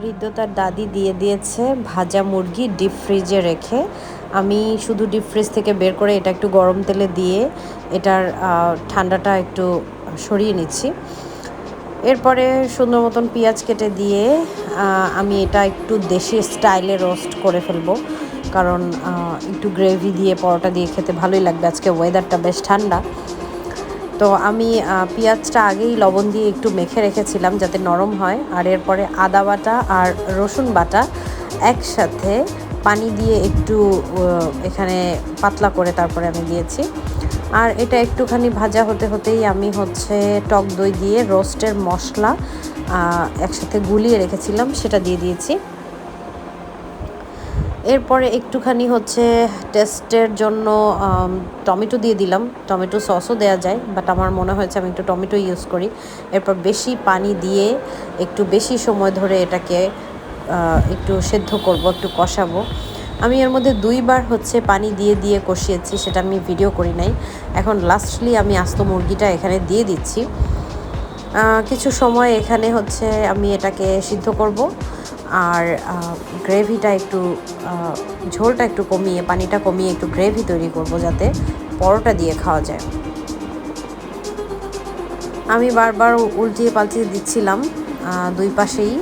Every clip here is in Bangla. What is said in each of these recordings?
ঋদ্ধ তার দাদি দিয়ে দিয়েছে ভাজা মুরগি ডিপ ফ্রিজে রেখে। আমি শুধু ডিপ ফ্রিজ থেকে বের করে এটা একটু গরম তেলে দিয়ে এটার ঠান্ডাটা একটু সরিয়ে নিচ্ছি। এরপরে সুন্দর মতন পেঁয়াজ কেটে দিয়ে আমি এটা একটু দেশি স্টাইলে রোস্ট করে ফেলবো, কারণ একটু গ্রেভি দিয়ে পরোটা দিয়ে খেতে ভালোই লাগবে। আজকে ওয়েদারটা বেশ ঠান্ডা, তো আমি পেঁয়াজটা আগেই লবণ দিয়ে একটু মেখে রেখেছিলাম যাতে নরম হয়। আর এরপরে আদা বাটা আর রসুন বাটা একসাথে পানি দিয়ে একটু এখানে পাতলা করে তারপরে আমি দিয়েছি। আর এটা একটুখানি ভাজা হতে হতেই আমি টক দই দিয়ে রোস্টের মশলা একসাথে গুলিয়ে রেখেছিলাম, সেটা দিয়ে দিয়েছি। এরপরে একটুখানি টেস্টের জন্য টমেটো দিয়ে দিলাম। টমেটো সসও দেওয়া যায়, বাট আমার মনে হয়েছে আমি একটু টমেটো ইউজ করি। এরপর বেশি পানি দিয়ে একটু বেশি সময় ধরে এটাকে একটু সেদ্ধ করব, একটু কষাবো। আমি এর মধ্যে 2 বার পানি দিয়ে দিয়ে কষিয়েছি, সেটা আমি ভিডিও করি নাই। এখন লাস্টলি আমি আস্ত মুরগিটা এখানে দিয়ে দিচ্ছি। কিছু সময় এখানে আমি এটাকে সিদ্ধ করব। আর গ্রেভিটা একটু ঝোলটা একটু কমিয়ে, পানিটা কমিয়ে একটু গ্রেভি তৈরি করব যাতে পরোটা দিয়ে খাওয়া যায়। আমি বারবার উল্টিয়ে পাল্টিয়ে দিচ্ছিলাম 2 পাশেই,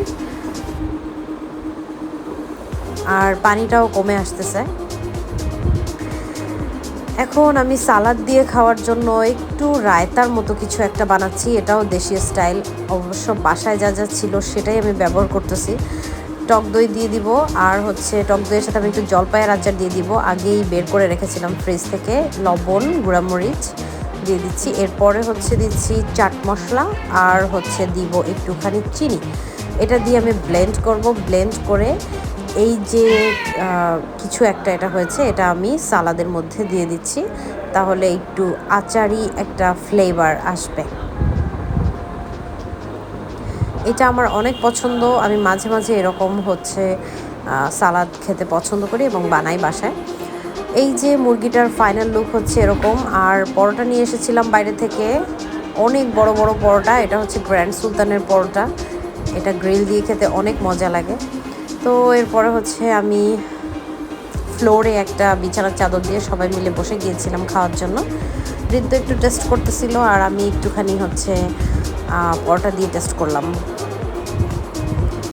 আর পানিটাও কমে আসতেছে। এখন আমি সালাদ দিয়ে খাওয়ার জন্য একটু রায়তার মতো কিছু একটা বানাচ্ছি। এটাও দেশীয় স্টাইল, অবশ্য বাসায় যা যা ছিল সেটাই আমি ব্যবহার করতেছি। টক দই দিয়ে দিব, আর টক দইয়ের সাথে আমি একটু জলপাইয়ের আচার দিয়ে দিব। আগেই বের করে রেখেছিলাম ফ্রিজ থেকে। লবণ, গুঁড়ামরিচ দিয়ে দিচ্ছি। এরপরে দিচ্ছি চাট মশলা, আর দিব একটুখানি চিনি। এটা দিয়ে আমি ব্লেন্ড করব। ব্লেন্ড করে এই যে কিছু একটা এটা হয়েছে, এটা আমি সালাদের মধ্যে দিয়ে দিচ্ছি, তাহলে একটু আচারি একটা ফ্লেভার আসবে। এটা আমার অনেক পছন্দ। আমি মাঝে মাঝে এরকম সালাদ খেতে পছন্দ করি এবং বানাই বাসায়। এই যে মুরগিটার ফাইনাল লুক এরকম। আর পরোটা নিয়ে এসেছিলাম বাইরে থেকে, অনেক বড় বড় পরোটা। এটা গ্র্যান্ড সুলতানের পরোটা। এটা গ্রিল দিয়ে খেতে অনেক মজা লাগে। তো এরপরে আমি ফ্লোরে একটা বিছানার চাদর দিয়ে সবাই মিলে বসে গিয়েছিলাম খাওয়ার জন্য। ঋদ্ধ একটু টেস্ট করতেছিল, আর আমি একটুখানি পরোটা দিয়ে টেস্ট করলাম।